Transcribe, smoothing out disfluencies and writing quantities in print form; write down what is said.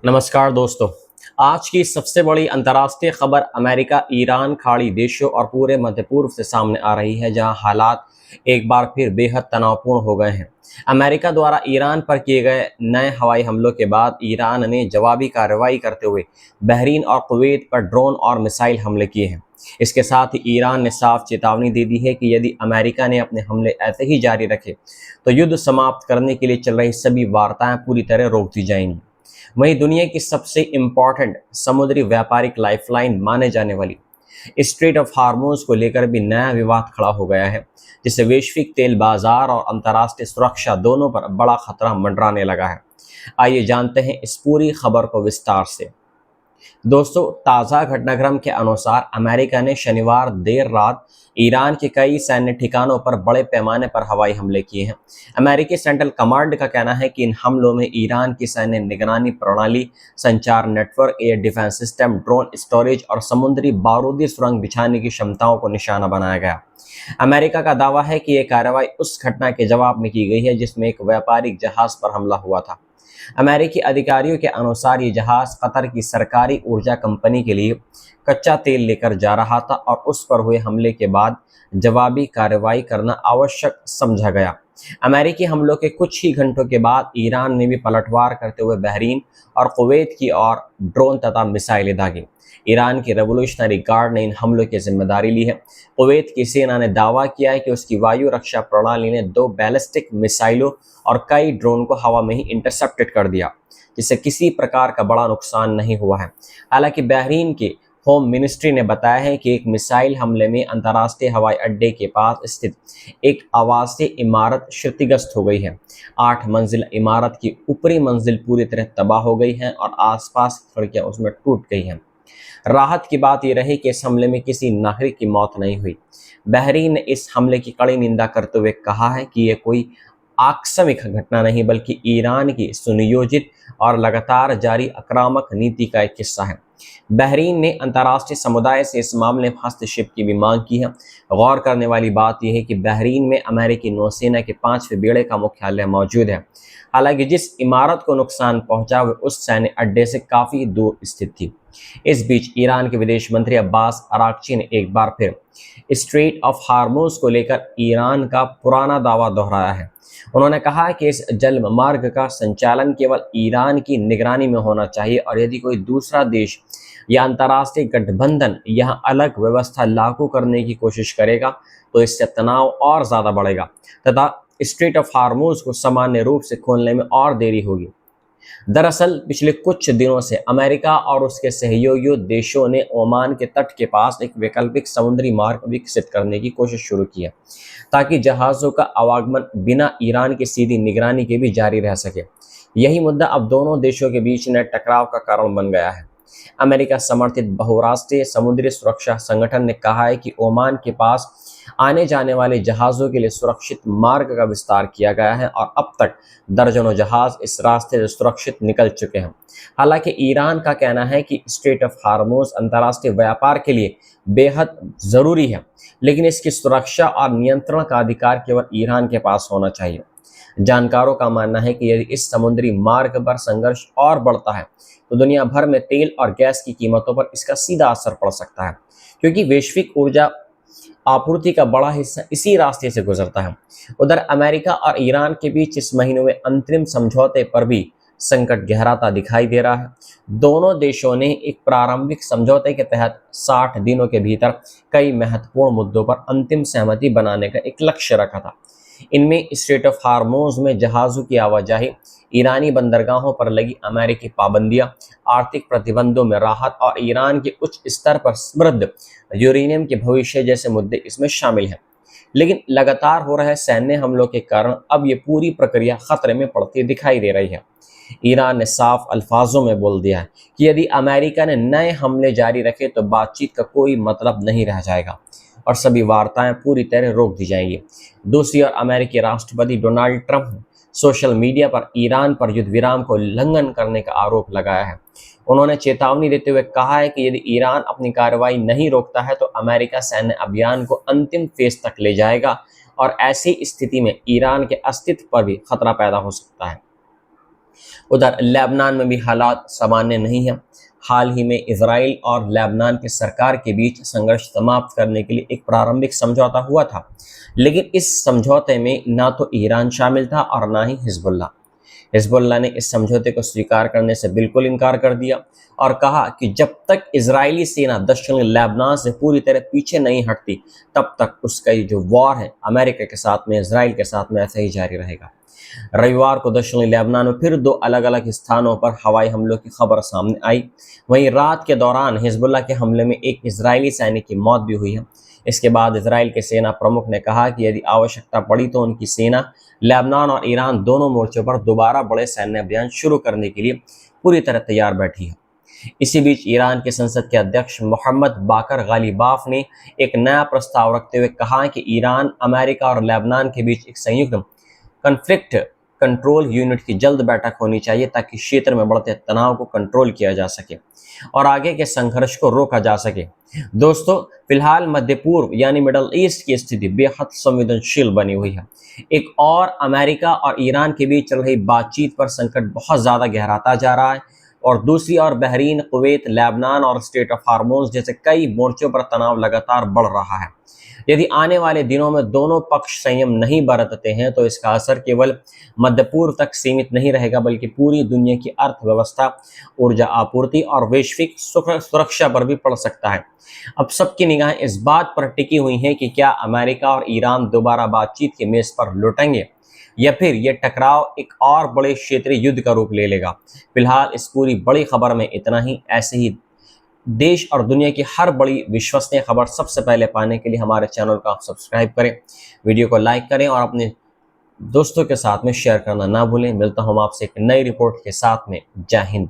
नमस्कार दोस्तों। आज की सबसे बड़ी अंतर्राष्ट्रीय खबर अमेरिका, ईरान, खाड़ी देशों और पूरे मध्य पूर्व से सामने आ रही है, जहां हालात एक बार फिर बेहद तनावपूर्ण हो गए हैं। अमेरिका द्वारा ईरान पर किए गए नए हवाई हमलों के बाद ईरान ने जवाबी कार्रवाई करते हुए बहरीन और कुवैत पर ड्रोन और मिसाइल हमले किए हैं। इसके साथ ही ईरान ने साफ चेतावनी दे दी है कि यदि अमेरिका ने अपने हमले ऐसे ही जारी रखे तो युद्ध समाप्त करने के लिए चल रही सभी वार्ताएं पूरी तरह रोक दी जाएंगी। वहीं दुनिया की सबसे इंपॉर्टेंट समुद्री व्यापारिक लाइफलाइन माने जाने वाली स्ट्रेट ऑफ हार्मोज को लेकर भी नया विवाद खड़ा हो गया है, जिससे वैश्विक तेल बाजार और अंतर्राष्ट्रीय सुरक्षा दोनों पर बड़ा खतरा मंडराने लगा है। आइए जानते हैं इस पूरी खबर को विस्तार से। दोस्तों, ताज़ा घटनाक्रम के अनुसार अमेरिका ने शनिवार देर रात ईरान के कई सैन्य ठिकानों पर बड़े पैमाने पर हवाई हमले किए हैं। अमेरिकी सेंट्रल कमांड का कहना है कि इन हमलों में ईरान की सैन्य निगरानी प्रणाली, संचार network, air defence system, drone storage और समुद्री बारूदी सुरंग बिछाने की क्षमताओं को निशाना बनाया गया। अमेरिका का दावा है कि यह कार्रवाई उस घटना के जवाब में की गई है जिसमें एक व्यापारिक जहाज पर हमला हुआ था। अमेरिकी अधिकारियों के अनुसार ये जहाज कतर की सरकारी ऊर्जा कंपनी के लिए कच्चा तेल लेकर जा रहा था और उस पर हुए हमले के बाद जवाबी कार्रवाई करना आवश्यक समझा गया। अमेरिकी हमलों के कुछ ही घंटों के बाद ईरान ने भी पलटवार करते हुए बहरीन और कुवैत की ओर ड्रोन तथा मिसाइलें दागी। ईरान की रेवोल्यूशनरी गार्ड ने इन हमलों की जिम्मेदारी ली है। कुवैत की सेना ने दावा किया है कि उसकी वायु रक्षा प्रणाली ने 2 बैलिस्टिक मिसाइलों और कई ड्रोन को हवा में ही इंटरसेप्टेड कर दिया, जिससे किसी प्रकार का बड़ा नुकसान नहीं हुआ है। हालांकि बहरीन के होम मिनिस्ट्री ने बताया है कि एक मिसाइल हमले में अंतर्राष्ट्रीय हवाई अड्डे के पास स्थित एक आवासीय इमारत क्षतिग्रस्त हो गई है। 8 मंजिल इमारत की ऊपरी मंजिल पूरी तरह तबाह हो गई है और आसपास की खिड़कियां उसमें टूट गई हैं। राहत की बात यह रही कि इस हमले में किसी नागरिक की मौत नहीं हुई। बहरीन ने इस हमले की कड़ी निंदा करते हुए कहा है कि यह कोई आकस्मिक घटना नहीं बल्कि ईरान की सुनियोजित और लगातार जारी आक्रामक नीति का एक हिस्सा है। बहरीन ने अंतर्राष्ट्रीय समुदाय से इस मामले में हस्तक्षेप की भी मांग की है। गौर करने वाली बात यह है कि बहरीन में अमेरिकी नौसेना के 5वें बेड़े का मुख्यालय मौजूद है। हालांकि जिस इमारत को नुकसान पहुंचा वह उस सैन्य अड्डे से काफी दूर स्थित थी। इस बीच ईरान के विदेश मंत्री अब्बास अराक्ची ने एक बार फिर स्ट्रेट ऑफ हार्मोज को लेकर ईरान का पुराना दावा दोहराया है। उन्होंने कहा कि इस जल मार्ग का संचालन केवल ईरान की निगरानी में होना चाहिए और यदि कोई दूसरा देश या अंतर्राष्ट्रीय गठबंधन यहां अलग व्यवस्था लागू करने की कोशिश करेगा तो इससे तनाव और ज्यादा बढ़ेगा तथा स्ट्रेट ऑफ हार्मोज को सामान्य रूप से खोलने में और देरी होगी। दरअसल पिछले कुछ दिनों से अमेरिका और उसके सहयोगी देशों ने ओमान के तट के पास एक वैकल्पिक समुद्री मार्ग विकसित करने की कोशिश शुरू की है, ताकि जहाज़ों का आवागमन बिना ईरान की सीधी निगरानी के भी जारी रह सके। यही मुद्दा अब दोनों देशों के बीच नए टकराव का कारण बन गया है। अमेरिका समर्थित बहुराष्ट्रीय समुद्री सुरक्षा संगठन ने कहा है कि ओमान के पास आने जाने वाले जहाज़ों के लिए सुरक्षित मार्ग का विस्तार किया गया है और अब तक दर्जनों जहाज इस रास्ते से सुरक्षित निकल चुके हैं। हालांकि ईरान का कहना है कि स्ट्रेट ऑफ हार्मोज अंतर्राष्ट्रीय व्यापार के लिए बेहद जरूरी है, लेकिन इसकी सुरक्षा और नियंत्रण का अधिकार केवल ईरान के पास होना चाहिए। जानकारों का मानना है कि यदि इस समुद्री मार्ग पर संघर्ष और बढ़ता है तो दुनिया भर में तेल और गैस की कीमतों पर इसका सीधा असर पड़ सकता है, क्योंकि वैश्विक ऊर्जा आपूर्ति का बड़ा हिस्सा इसी रास्ते से गुजरता है। उधर अमेरिका और ईरान के बीच इस महीने में अंतरिम समझौते पर भी संकट गहराता दिखाई दे रहा है। दोनों देशों ने एक प्रारंभिक समझौते के तहत 60 दिनों के भीतर कई महत्वपूर्ण मुद्दों पर अंतिम सहमति बनाने का एक लक्ष्य रखा था। इनमें स्ट्रेट ऑफ हार्मोज में जहाज़ों की आवाजाही, ईरानी बंदरगाहों पर लगी अमेरिकी पाबंदियां, आर्थिक प्रतिबंधों में राहत और ईरान के उच्च स्तर पर समृद्ध यूरेनियम के भविष्य जैसे मुद्दे इसमें शामिल हैं। लेकिन लगातार हो रहे सैन्य हमलों के कारण अब ये पूरी प्रक्रिया खतरे में पड़ती दिखाई दे रही है। ईरान ने साफ अल्फाजों में बोल दिया है कि यदि अमेरिका ने नए हमले जारी रखे तो बातचीत का कोई मतलब नहीं रह जाएगा और सभी वार्ताएं पूरी तरह रोक दी जाएंगी। दूसरी ओर अमेरिकी राष्ट्रपति डोनाल्ड ट्रंप ने सोशल मीडिया पर ईरान पर युद्ध विराम को उल्लंघन करने का आरोप लगाया है। उन्होंने चेतावनी देते हुए कहा है कि यदि ईरान अपनी कार्रवाई नहीं रोकता है तो अमेरिका सैन्य अभियान को अंतिम फेज तक ले जाएगा और ऐसी स्थिति में ईरान के अस्तित्व पर भी खतरा पैदा हो सकता है। उधर लेबनान में भी हालात सामान्य नहीं है। हाल ही में इजराइल और लेबनान की सरकार के बीच संघर्ष समाप्त करने के लिए एक प्रारंभिक समझौता हुआ था, लेकिन इस समझौते में ना तो ईरान शामिल था और ना ही हिजबुल्लाह। हिजबुल्लाह ने इस समझौते को स्वीकार करने से बिल्कुल इनकार कर दिया और कहा कि जब तक इजरायली सेना दक्षिणी लेबनान से पूरी तरह पीछे नहीं हटती, तब तक उसका ये जो वॉर है अमेरिका के साथ में, इसराइल के साथ में, ऐसे ही जारी रहेगा। रविवार को दक्षिणी लेबनान में फिर दो अलग अलग स्थानों पर हवाई हमलों की खबर सामने आई। वहीं रात के दौरान हिजबुल्लाह के हमले में एक इजरायली सैनिक की मौत भी हुई है। इसके बाद इजराइल के सेना प्रमुख ने कहा कि यदि आवश्यकता पड़ी तो उनकी सेना लेबनान और ईरान दोनों मोर्चों पर दोबारा बड़े सैन्य अभियान शुरू करने के लिए पूरी तरह तैयार बैठी है। इसी बीच ईरान के संसद के अध्यक्ष मोहम्मद बाकर गालिबाफ ने एक नया प्रस्ताव रखते हुए कहा कि ईरान, अमेरिका और लेबनान के बीच एक संयुक्त कॉन्फ्लिक्ट कंट्रोल यूनिट की जल्द बैठक होनी चाहिए ताकि क्षेत्र में बढ़ते तनाव को कंट्रोल किया जा सके और आगे के संघर्ष को रोका जा सके। दोस्तों, फिलहाल मध्य पूर्व यानी मिडल ईस्ट की स्थिति बेहद संवेदनशील बनी हुई है। एक और अमेरिका और ईरान के बीच चल रही बातचीत पर संकट बहुत ज्यादा गहराता जा रहा है और दूसरी ओर बहरीन, कुवैत, लेबनान और स्टेट ऑफ हार्मोज जैसे कई मोर्चों पर तनाव लगातार बढ़ रहा है। यदि आने वाले दिनों में दोनों पक्ष संयम नहीं बरतते हैं तो इसका असर केवल मध्य पूर्व तक सीमित नहीं रहेगा, बल्कि पूरी दुनिया की अर्थव्यवस्था, ऊर्जा आपूर्ति और वैश्विक सुरक्षा पर भी पड़ सकता है। अब सबकी निगाहें इस बात पर टिकी हुई हैं कि क्या अमेरिका और ईरान दोबारा बातचीत के मेज पर लौटेंगे या फिर यह टकराव एक और बड़े क्षेत्रीय युद्ध का रूप ले लेगा। फिलहाल इस पूरी बड़ी खबर में इतना ही। ऐसे ही देश और दुनिया की हर बड़ी विश्वसनीय खबर सबसे पहले पाने के लिए हमारे चैनल को आप सब्सक्राइब करें, वीडियो को लाइक करें और अपने दोस्तों के साथ में शेयर करना ना भूलें। मिलता हूं आपसे एक नई रिपोर्ट के साथ में। जय हिंद।